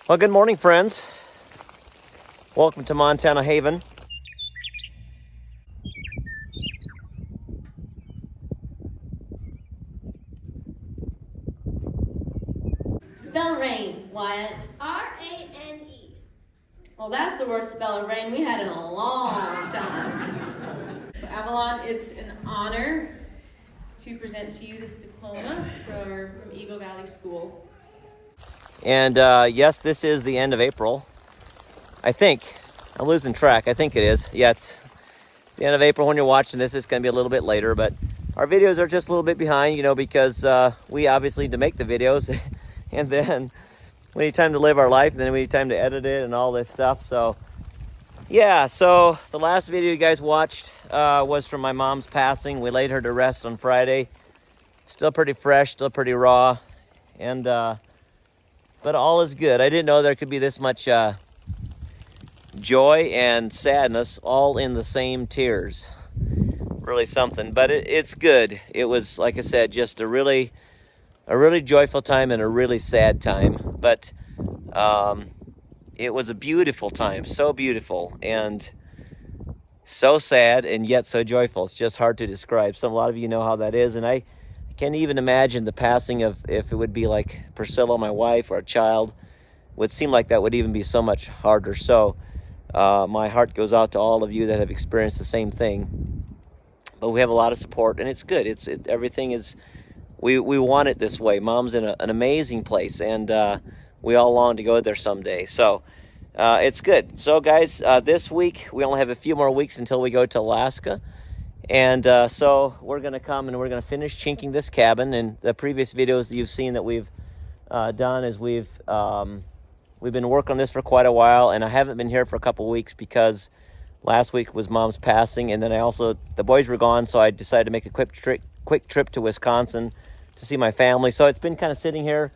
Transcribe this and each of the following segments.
Well, good morning, friends. Welcome to Montana Haven. Spell rain, Wyatt. R-A-N-E. Well, that's the worst spell of rain we had in a long time. So Avalon, it's an honor to present to you this diploma from Eagle Valley School. And yes, this is the end of April. I think. I'm losing track. I think it is. Yeah, it's the end of April when you're watching this. It's going to be a little bit later, but our videos are just a little bit behind, because we obviously need to make the videos. And then we need time to live our life, and then we need time to edit it and all this stuff. So yeah, so the last video you guys watched was from my mom's passing. We laid her to rest on Friday. Still pretty fresh, still pretty raw, and but all is good. I didn't know there could be this much joy and sadness all in the same tears. Really something, but it's good. It was, like I said, just a really joyful time and a really sad time, but it was a beautiful time, so beautiful and so sad and yet so joyful. It's just hard to describe. A lot of you know how that is, and I can't even imagine the passing of, if it would be like Priscilla, my wife, or a child. Would seem like that would even be so much harder. So my heart goes out to all of you that have experienced the same thing. But we have a lot of support, and it's good. Everything is. We want it this way. Mom's in an amazing place, and we all long to go there someday. So it's good. So guys, this week we only have a few more weeks until we go to Alaska, and so we're gonna come and we're gonna finish chinking this cabin. And the previous videos that you've seen that we've done is we've been working on this for quite a while, and I haven't been here for a couple weeks because last week was Mom's passing, and then the boys were gone, so I decided to make a quick trip to Wisconsin to see my family. So it's been kind of sitting here.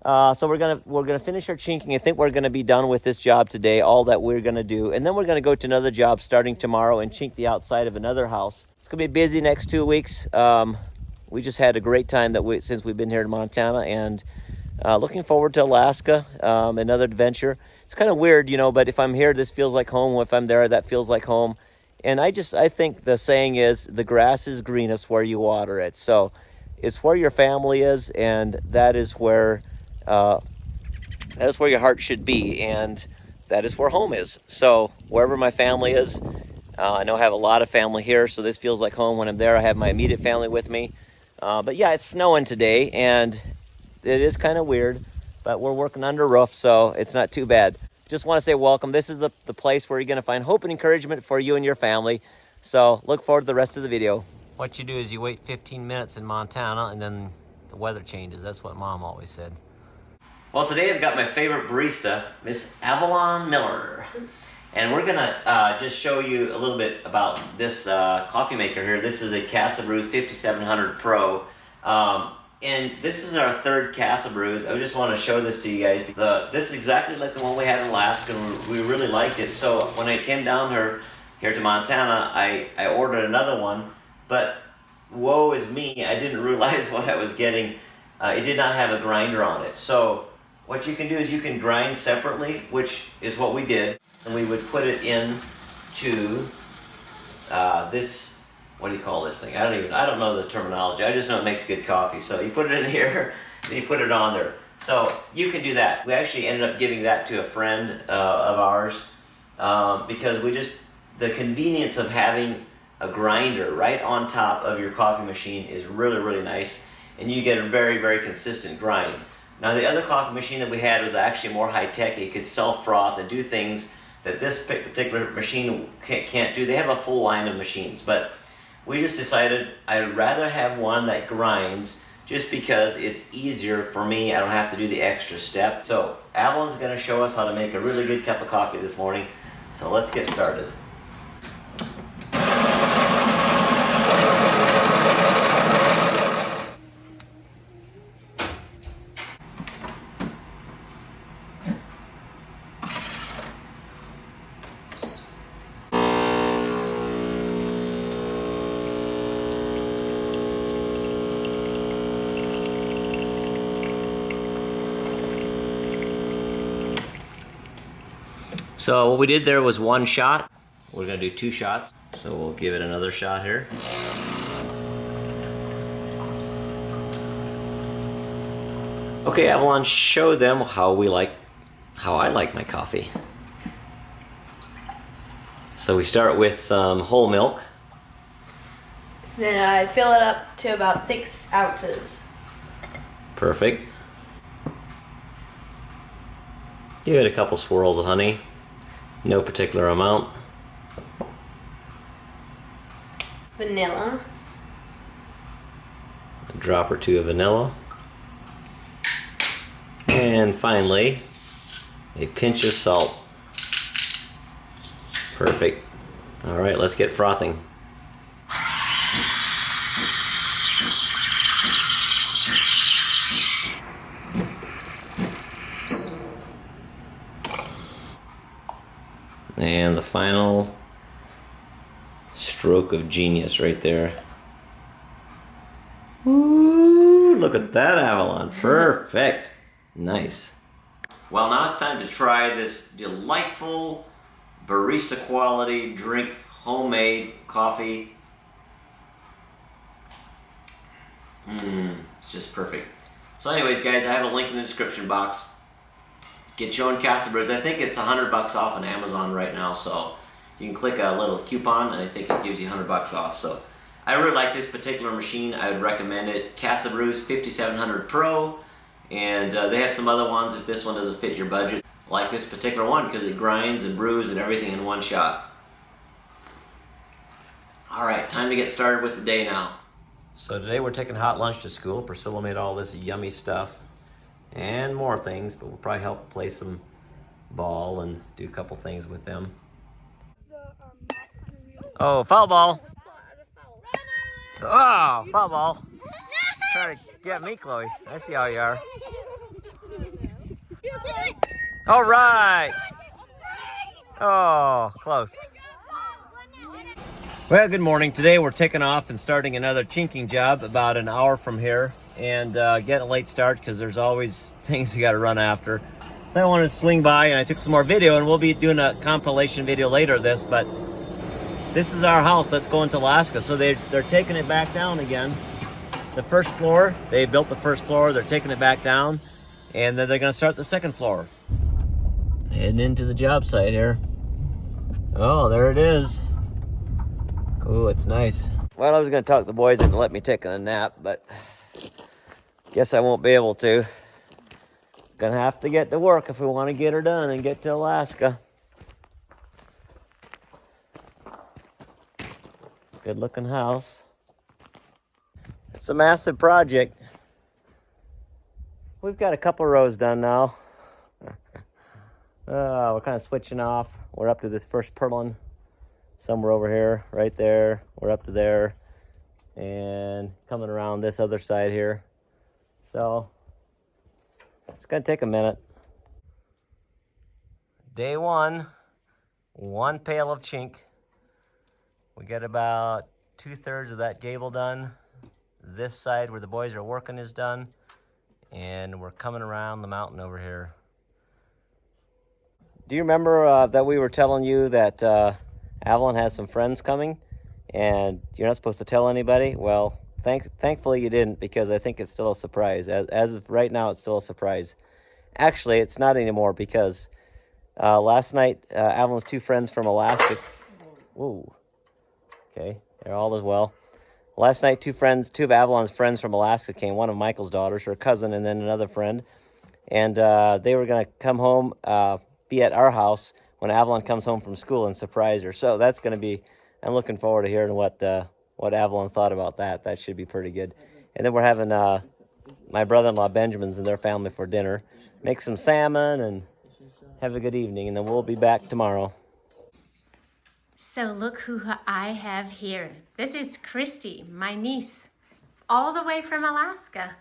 So we're gonna finish our chinking. I think we're gonna be done with this job today, all that we're gonna do, and then we're gonna go to another job starting tomorrow and chink the outside of another house. It's gonna be busy next 2 weeks. We just had a great time since we've been here in Montana, and looking forward to Alaska, another adventure. It's kind of weird, but if I'm here, this feels like home. If I'm there, that feels like home. And I think the saying is, the grass is greenest where you water it. So it's where your family is, and that is where your heart should be, and that is where home is. So wherever my family is, I know I have a lot of family here, so this feels like home when I'm there. I have my immediate family with me. But yeah, it's snowing today, and it is kind of weird, but we're working under a roof, so it's not too bad. Just want to say welcome. This is the place where you're going to find hope and encouragement for you and your family. So look forward to the rest of the video. What you do is you wait 15 minutes in Montana, and then the weather changes. That's what Mom always said. Well, today I've got my favorite barista, Miss Avalon Miller. And we're going to just show you a little bit about this coffee maker here. This is a Casabrews 5700 Pro. And this is our third Casabrews. I just want to show this to you guys. This is exactly like the one we had in Alaska, and we really liked it. So when I came down here to Montana, I ordered another one, but woe is me, I didn't realize what I was getting. It did not have a grinder on it. So what you can do is you can grind separately, which is what we did, and we would put it into this. What do you call this thing? I don't know the terminology. I just know it makes good coffee. So you put it in here, and you put it on there. So you can do that. We actually ended up giving that to a friend of ours because the convenience of having a grinder right on top of your coffee machine is really, really nice, and you get a very, very consistent grind. Now the other coffee machine that we had was actually more high-tech. It could self-froth and do things that this particular machine can't do. They have a full line of machines, but we just decided I'd rather have one that grinds just because it's easier for me. I don't have to do the extra step. So Avalon's gonna show us how to make a really good cup of coffee this morning. So let's get started. So what we did there was one shot. We're gonna do 2 shots. So we'll give it another shot here. Okay, Avalon, show them how I like my coffee. So we start with some whole milk. Then I fill it up to about 6 ounces. Perfect. Give it a couple swirls of honey. No particular amount. Vanilla. A drop or 2 of vanilla. And finally, a pinch of salt. Perfect. All right, let's get frothing. And the final stroke of genius right there. Ooh, look at that, Avalon. Perfect. Nice. Well, now it's time to try this delightful barista quality drink, homemade coffee. It's just perfect. So anyways, guys, I have a link in the description box. Get your own Casabrews. I think it's $100 off on Amazon right now, so you can click a little coupon and I think it gives you $100 off. So I really like this particular machine. I would recommend it. Casabrews 5700 Pro, and they have some other ones if this one doesn't fit your budget. I like this particular one because it grinds and brews and everything in one shot. All right, time to get started with the day now. So today we're taking hot lunch to school. Priscilla made all this yummy stuff and more things, but we'll probably help play some ball and do a couple things with them. Oh, foul ball. Oh, foul ball. Try to get me, Chloe. I see how you are. All right. Oh, close. Well, good morning. Today we're taking off and starting another chinking job about an hour from here, and getting a late start because there's always things we got to run after. So I wanted to swing by and I took some more video, and we'll be doing a compilation video later of this, but this is our house that's going to Alaska. So they're taking it back down again. The first floor, they built the first floor, they're taking it back down, and then they're going to start the second floor. Heading into the job site here. Oh, there it is. Oh, it's nice. Well, I was going to talk the boys into let me take a nap, but guess I won't be able to. Gonna have to get to work if we want to get her done and get to Alaska. Good looking house. It's a massive project. We've got a couple rows done now. We're kind of switching off. We're up to this first purlin. Some were over here, right there. We're up to there. And coming around this other side here. So, it's gonna take a minute. Day one pail of chink. We got about 2/3 of that gable done. This side where the boys are working is done. And we're coming around the mountain over here. Do you remember that we were telling you that Avalon has some friends coming and you're not supposed to tell anybody? Well, thankfully you didn't, because I think it's still a surprise. As of right now, it's still a surprise. Actually, it's not anymore, because last night Avalon's 2 friends from Alaska. Whoa. Okay, they're all as well. Last night, 2 of Avalon's friends from Alaska came. One of Michael's daughters, her cousin, and then another friend. And they were going to come home, be at our house when Avalon comes home from school and surprise her. So that's going to be, I'm looking forward to hearing what Avalon thought about that. That should be pretty good. And then we're having my brother-in-law Benjamin's and their family for dinner. Make some salmon and have a good evening. And then we'll be back tomorrow. So look who I have here. This is Christy, my niece, all the way from Alaska.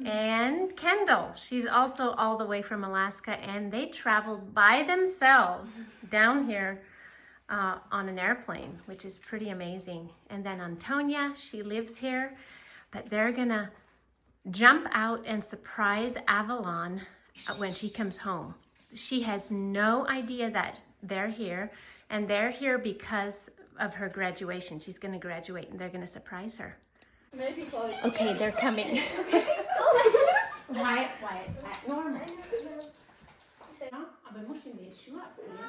And Kendall, she's also all the way from Alaska, and they traveled by themselves down here on an airplane, which is pretty amazing. And then Antonia, she lives here, but they're gonna jump out and surprise Avalon when she comes home. she has no idea that they're here, and they're here because of her graduation. She's going to graduate, and they're going to surprise her. Maybe so. Okay, they're coming. Quiet, Norman. Ja, aber musst du die Schuhe abziehen?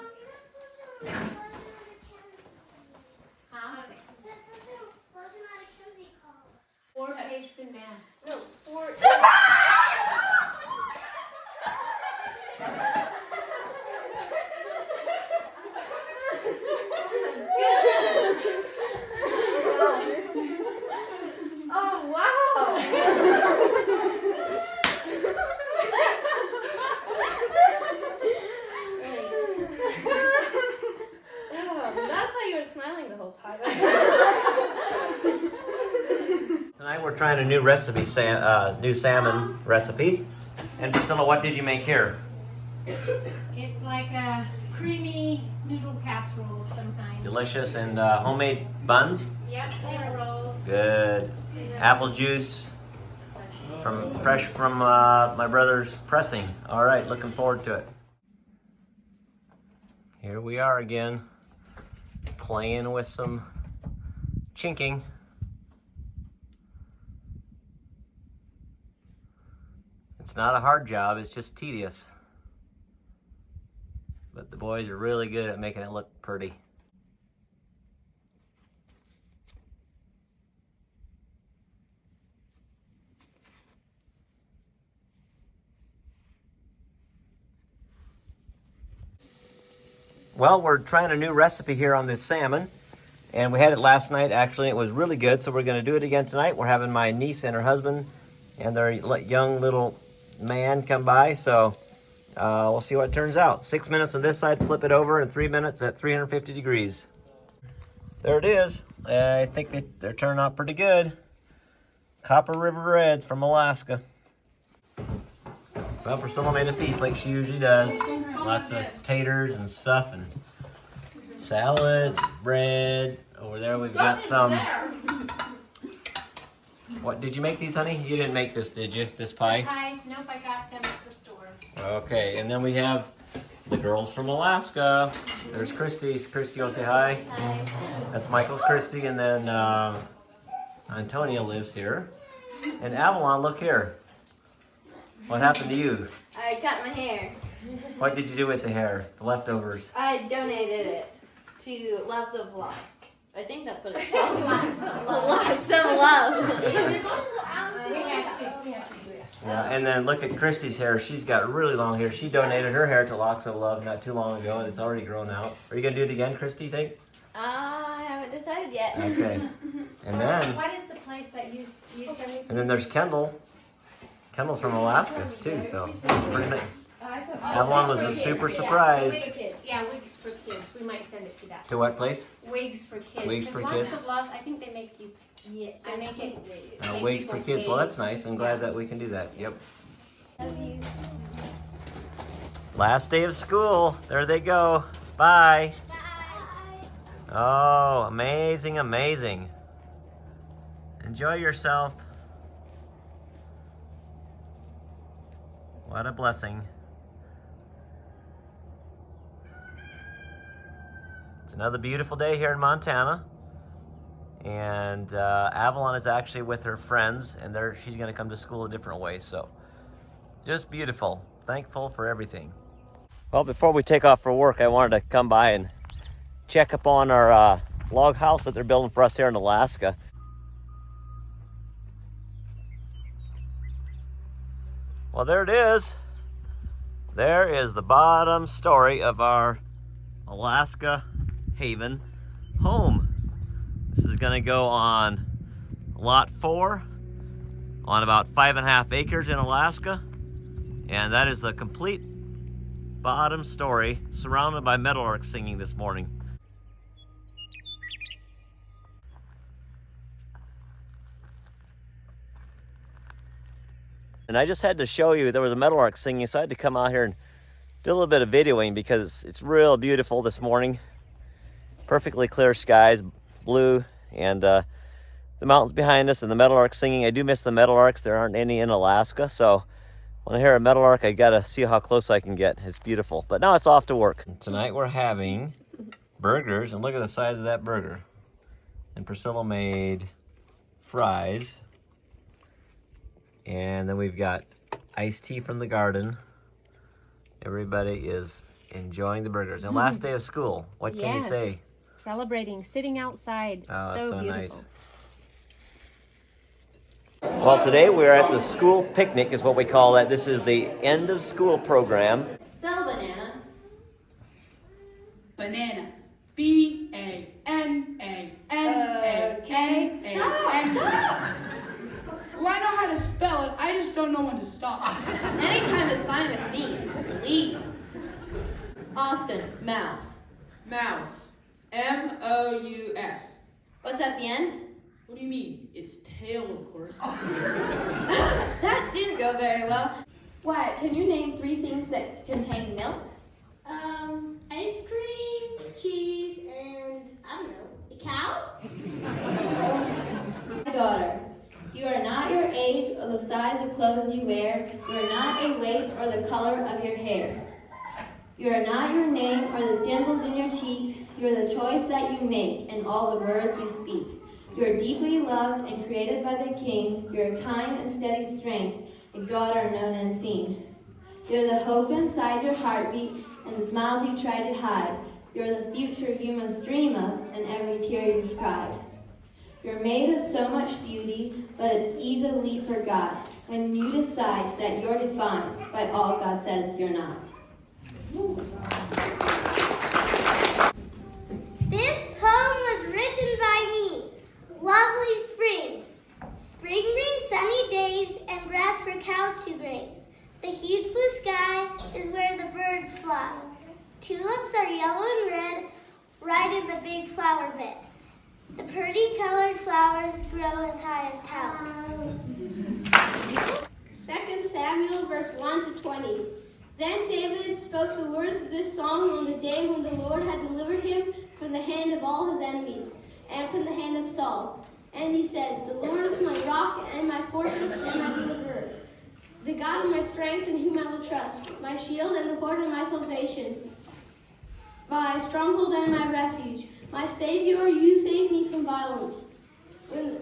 Page for man. No, 4. Oh, wow. That's why you were smiling the whole time. Tonight we're trying a new recipe, new salmon recipe. And Priscilla, what did you make here? It's like a creamy noodle casserole of some kind. Delicious. And homemade buns? Yep, potato rolls. Good. Apple juice fresh from my brother's pressing. All right, looking forward to it. Here we are again, playing with some chinking. It's not a hard job, it's just tedious. But the boys are really good at making it look pretty. Well, we're trying a new recipe here on this salmon, and we had it last night. Actually, it was really good, so we're going to do it again tonight. We're having my niece and her husband and their young little man come by, so we'll see what turns out. 6 minutes on this side, flip it over, and 3 minutes at 350 degrees. There it is. I think they're turning out pretty good. Copper River Reds from Alaska. Well, Priscilla made a feast like she usually does. Lots of taters and stuff, and salad, bread. Over there we've got some. What, did you make these, honey? You didn't make this, did you? This pie? Pies, nope, I got them at the store. Okay, and then we have the girls from Alaska. There's Christy. Christy, want to say hi? Hi. That's Michael's Christy, and then Antonia lives here. And Avalon, look here. What happened to you? I cut my hair. What did you do with the hair? The leftovers? I donated it to Loves of Love. I think that's what it's called. Lots of love. We have to do it. Yeah, and then look at Christy's hair. She's got really long hair. She donated her hair to Locks of Love not too long ago, and it's already grown out. Are you going to do it again, Christy, think? I haven't decided yet. Okay. And then, What is the place that you sent me to? and then there's Kendall. Kendall's from Alaska, too, so pretty nice. Avalon was super surprised. Yeah, Wigs for Kids. We might send it to that. To what place? Wigs for Kids. Wigs for Lots Kids? of Love, I think they make you. Yeah, I make it. Wigs for Kids. Well, that's nice. I'm glad that we can do that. Yep. Last day of school. There they go. Bye. Oh, amazing, amazing. Enjoy yourself. What a blessing. It's another beautiful day here in Montana. And Avalon is actually with her friends, and she's going to come to school a different way. So just beautiful. Thankful for everything. Well, before we take off for work, I wanted to come by and check up on our log house that they're building for us here in Alaska. Well, there it is. There is the bottom story of our Alaska Haven home. This is going to go on lot 4 on about 5.5 acres in Alaska. And that is the complete bottom story, surrounded by meadowlarks singing this morning. And I just had to show you there was a meadowlark singing, so I had to come out here and do a little bit of videoing because it's real beautiful this morning. Perfectly clear skies, blue, and the mountains behind us and the meadowlarks singing. I do miss the meadowlarks. There aren't any in Alaska, so When I hear a meadowlark, I gotta see how close I can get. It's beautiful. But now it's off to work. Tonight we're having burgers, and look at the size of that burger. And Priscilla made fries. And then we've got iced tea from the garden. Everybody is enjoying the burgers. And last day of school, what can you Yes. say? Celebrating, sitting outside. Oh, so so beautiful. nice. Well, today we're at the school picnic is what we call that. This is the end of school program. Spell banana. Banana. B-A-N-A-N-A-N-A. Okay. Stop. Well, I know how to spell it. I just don't know when to stop. Anytime is fine with me. Please. Austin. Mouse. Mouse. M-O-U-S. What's at the end? What do you mean? It's tail, of course. That didn't go very well. Wyatt, can you name 3 things that contain milk? Ice cream, cheese, and I don't know, a cow? My daughter, you are not your age or the size of clothes you wear. You are not a weight or the color of your hair. You are not your name or the dimples in your cheeks. You are the choice that you make and all the words you speak. You are deeply loved and created by the King. You are kind and steady strength, a daughter known and seen. You are the hope inside your heartbeat and the smiles you try to hide. You are the future you must dream of and every tear you've cried. You're made of so much beauty, but it's easily forgot when you decide that you're defined by all God says you're not. This poem was written by me. Lovely spring. Spring brings sunny days and grass for cows to graze. The huge blue sky is where the birds fly. Tulips are yellow and red, right in the big flower bed. The pretty colored flowers grow as high as towers. 2 Samuel verse 1 to 20. Then David spoke the words of this song on the day when the Lord had delivered him from the hand of all his enemies and from the hand of Saul. And he said, "The Lord is my rock and my fortress and my deliverer, the God of my strength in whom I will trust, my shield and the horn of my salvation, my stronghold and my refuge, my Savior, you save me from violence. When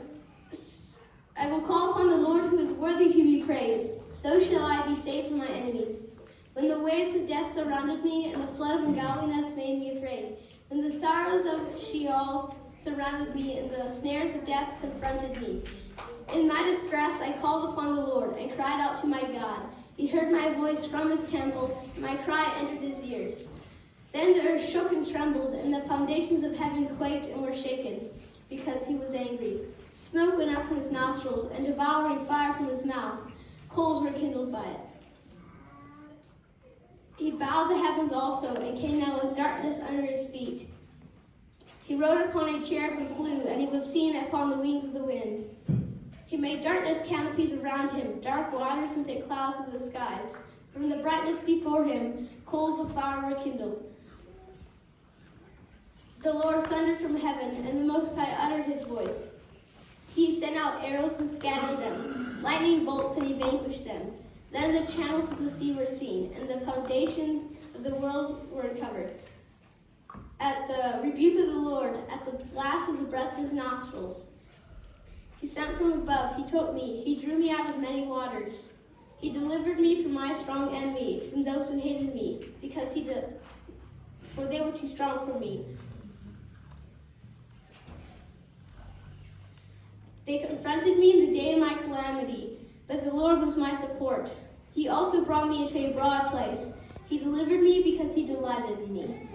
I will call upon the Lord who is worthy to be praised, so shall I be saved from my enemies. When the waves of death surrounded me and the flood of ungodliness made me afraid, when the sorrows of Sheol surrounded me and the snares of death confronted me. In my distress I called upon the Lord and cried out to my God. He heard my voice from his temple, and my cry entered his ears. Then the earth shook and trembled, and the foundations of heaven quaked and were shaken, because he was angry. Smoke went up from his nostrils, and devouring fire from his mouth. Coals were kindled by it. He bowed the heavens also, and came down with darkness under his feet. He rode upon a cherub and flew, and he was seen upon the wings of the wind. He made darkness canopies around him, dark waters and thick clouds of the skies. From the brightness before him, coals of fire were kindled. The Lord thundered from heaven, and the Most High uttered his voice. He sent out arrows and scattered them, lightning bolts, and he vanquished them. Then the channels of the sea were seen, and the foundation of the world were uncovered. At the rebuke of the Lord, at the blast of the breath of his nostrils, he sent from above, he took me, he drew me out of many waters. He delivered me from my strong enemy, from those who hated me, for they were too strong for me. They confronted me in the day of my calamity, but the Lord was my support. He also brought me into a broad place. He delivered me because he delighted in me.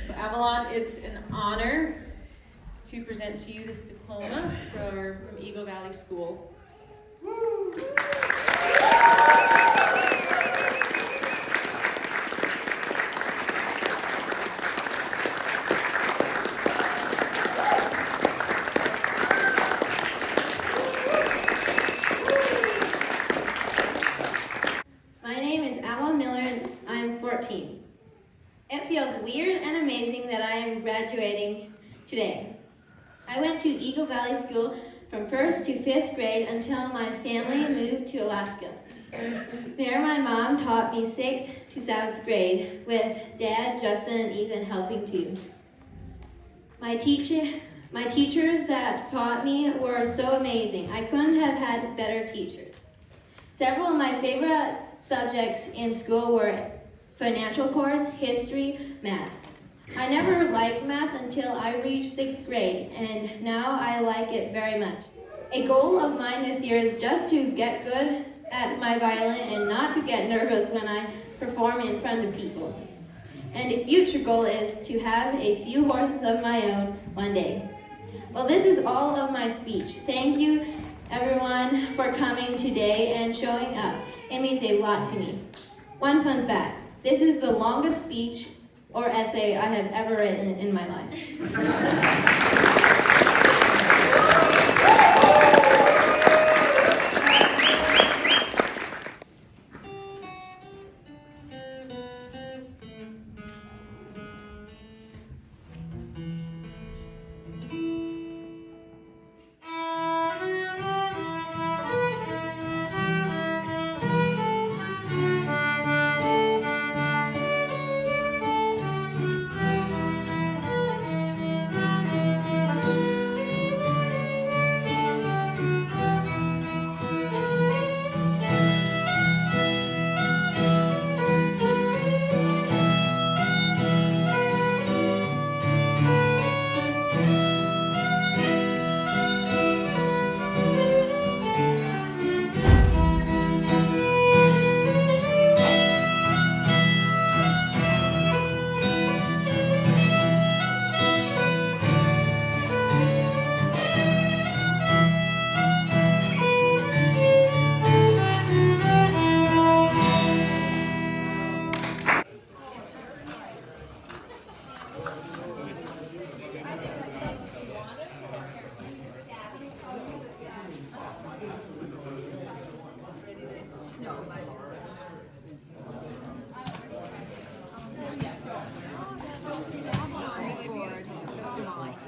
So Avalon, it's an honor to present to you this diploma from Eagle Valley School. My name is Avalon Miller and I'm 14. It feels weird and amazing that I am graduating today. I went to Eagle Valley School from 1st to 5th grade until my family moved to Alaska. There, my mom taught me 6th to 7th grade, with Dad, Justin, and Ethan helping too. My teachers that taught me were so amazing. I couldn't have had better teachers. Several of my favorite subjects in school were financial course, history, math. I never liked math until I reached 6th grade, and now I like it very much. A goal of mine this year is just to get good at my violin and not to get nervous when I perform in front of people. And a future goal is to have a few horses of my own one day. Well, this is all of my speech. Thank you, everyone, for coming today and showing up. It means a lot to me. One fun fact, this is the longest speech or essay I have ever written in my life.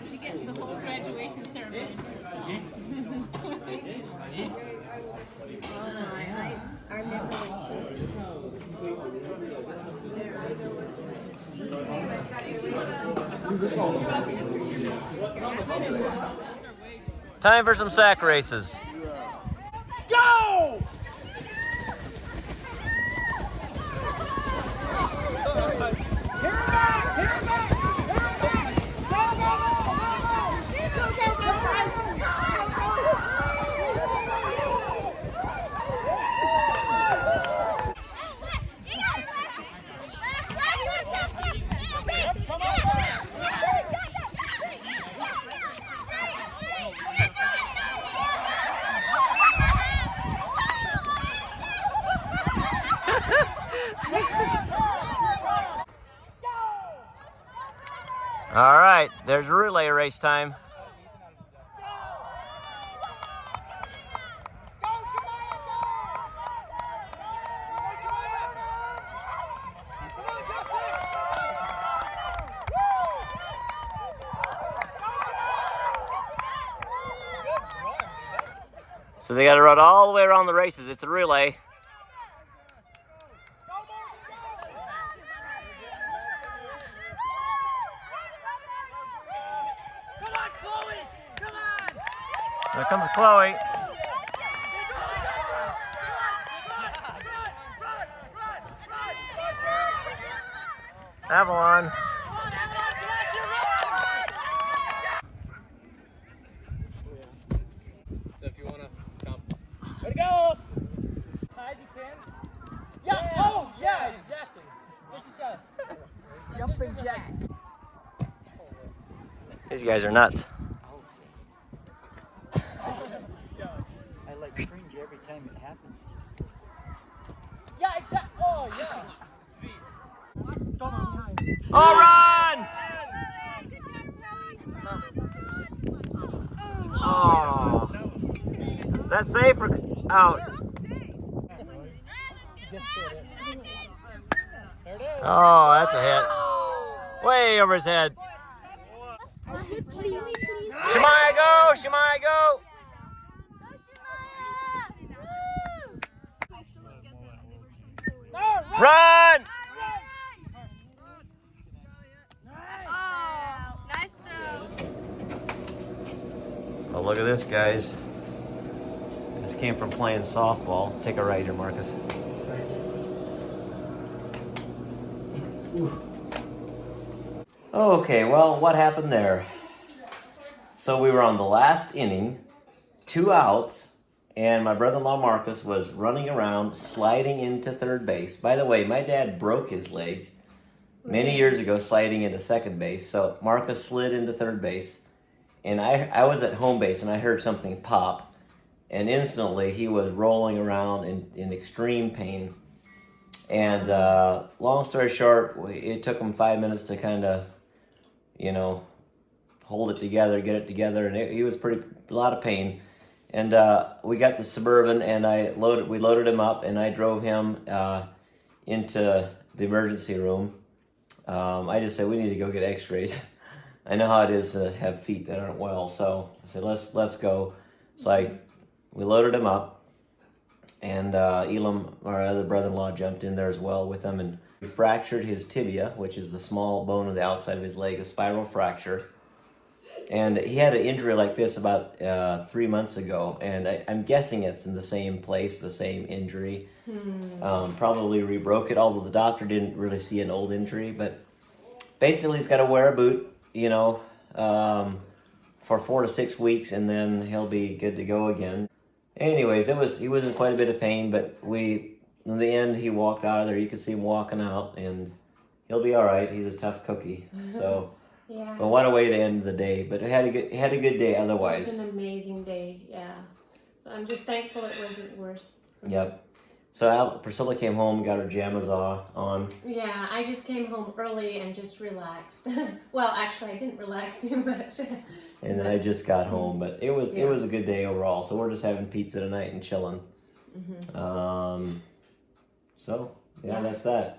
She gets the whole graduation ceremony. I remember when Time for some sack races. Go! All right, there's relay race time. So they got to run all the way around the races. It's a relay. There comes Chloe. Avalon. So if you want to come. Way to go! High as you can. Yeah! Oh, yeah, exactly. What she said. Jumping jack. These guys are nuts. I like cringe every time it happens. Yeah, exactly. Oh, yeah. Sweet. Oh, run! Oh. Is that safe or out? Oh, that's a hit. Way over his head. Shemaya, go! Shemaya, go! Run! Oh, nice throw. Oh, look at this, guys. This came from playing softball. Take a right here, Marcus. Okay, well, what happened there? So we were on the last inning, 2 outs, and my brother-in-law Marcus was running around, sliding into third base. By the way, my dad broke his leg many years ago sliding into second base. So Marcus slid into third base, and I was at home base, and I heard something pop, and instantly he was rolling around in extreme pain. And long story short, it took him 5 minutes to kind of, you know, hold it together, get it together, and he was a lot of pain. And we got the Suburban, and we loaded him up, and I drove him into the emergency room. I just said, we need to go get x-rays. I know how it is to have feet that aren't well, so I said, let's go. So we loaded him up, and Elam, our other brother-in-law, jumped in there as well with him, and he fractured his tibia, which is the small bone on the outside of his leg, a spiral fracture. And he had an injury like this about 3 months ago, and I'm guessing it's in the same place, the same injury. Probably re-broke it, although the doctor didn't really see an old injury. But basically, he's got to wear a boot, you know, for 4 to 6 weeks, and then he'll be good to go again. Anyways, he was in quite a bit of pain, but in the end, he walked out of there. You could see him walking out, and he'll be all right. He's a tough cookie, so. Yeah. But what a way to end the day. But it had a good day otherwise. It was an amazing day, yeah. So I'm just thankful it wasn't worse. Yep. So Priscilla came home, got her pajamas on. Yeah, I just came home early and just relaxed. Well, actually, I didn't relax too much. And then I just got home, but it was a good day overall. So we're just having pizza tonight and chilling. So yeah, that's that.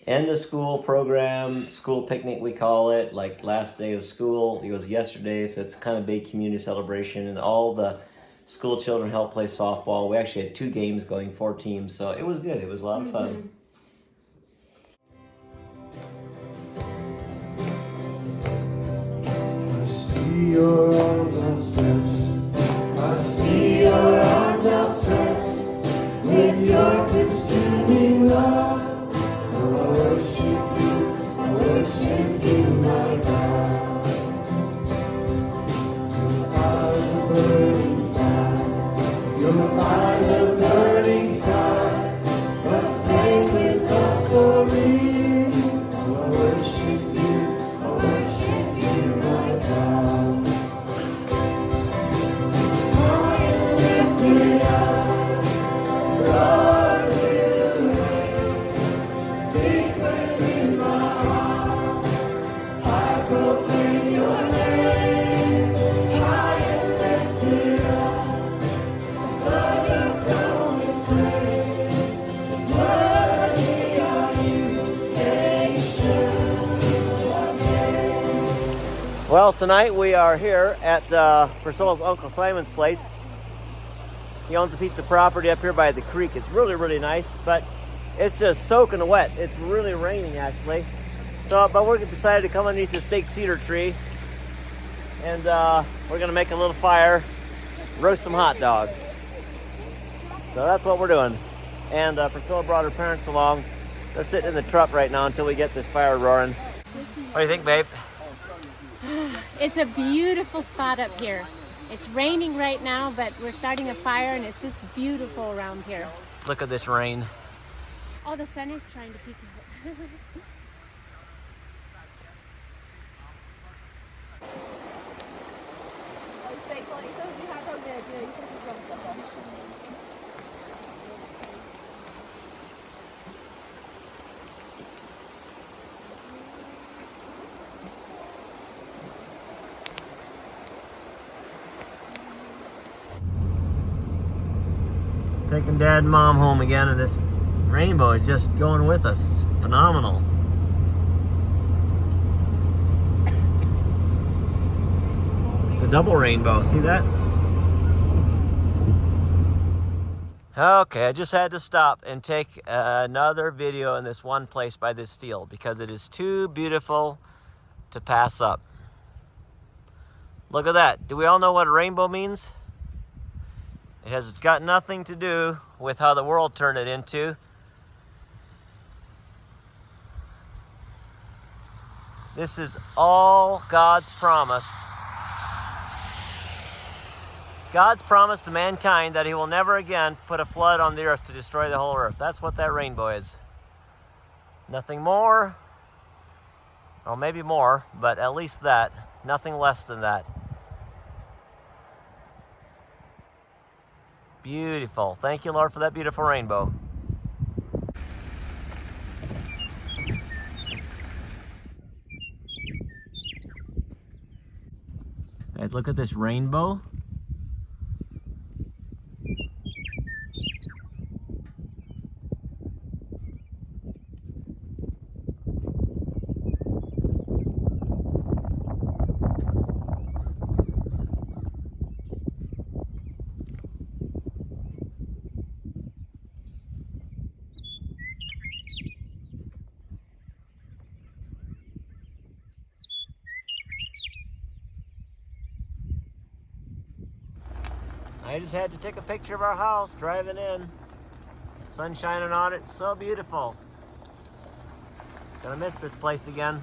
End of school program, school picnic we call it, like last day of school. It was yesterday, so it's kind of big community celebration, and all the school children helped play softball. We actually had 2 games going, 4 teams, so it was good. It was a lot of fun. I see your arms outstretched. I see your arms outstretched with your consuming love. I worship you, my God. Your eyes are burning fire, your eyes are burning fire, a flame with love for me. I worship you, my God. High and lifted up, Lord, you reign. Deep within my heart, I proclaim your name. High and lifted up, flood your throne with praise. Worthy are you, ancient of days. Well, tonight we are here at Priscilla's Uncle Simon's place. He owns a piece of property up here by the creek. It's really, really nice, but it's just soaking wet. It's really raining, actually. So, but we're decided to come underneath this big cedar tree, and we're gonna make a little fire, roast some hot dogs. So that's what we're doing. And Priscilla brought her parents along. They're sitting in the truck right now until we get this fire roaring. What do you think, babe? It's a beautiful spot up here. It's raining right now, but we're starting a fire, and it's just beautiful around here. Look at this rain. Oh, the sun is trying to peek out. Taking Dad and Mom home again, and this rainbow is just going with us. It's phenomenal. It's a double rainbow. See that? Okay, I just had to stop and take another video in this one place by this field because it is too beautiful to pass up. Look at that. Do we all know what a rainbow means? It's got nothing to do with how the world turned it into. This is all God's promise. God's promise to mankind that he will never again put a flood on the earth to destroy the whole earth. That's what that rainbow is. Nothing more, or maybe more, but at least that. Nothing less than that. Beautiful. Thank you, Lord, for that beautiful rainbow. Guys, look at this rainbow. I just had to take a picture of our house driving in. Sun shining on it, so beautiful. Gonna miss this place again.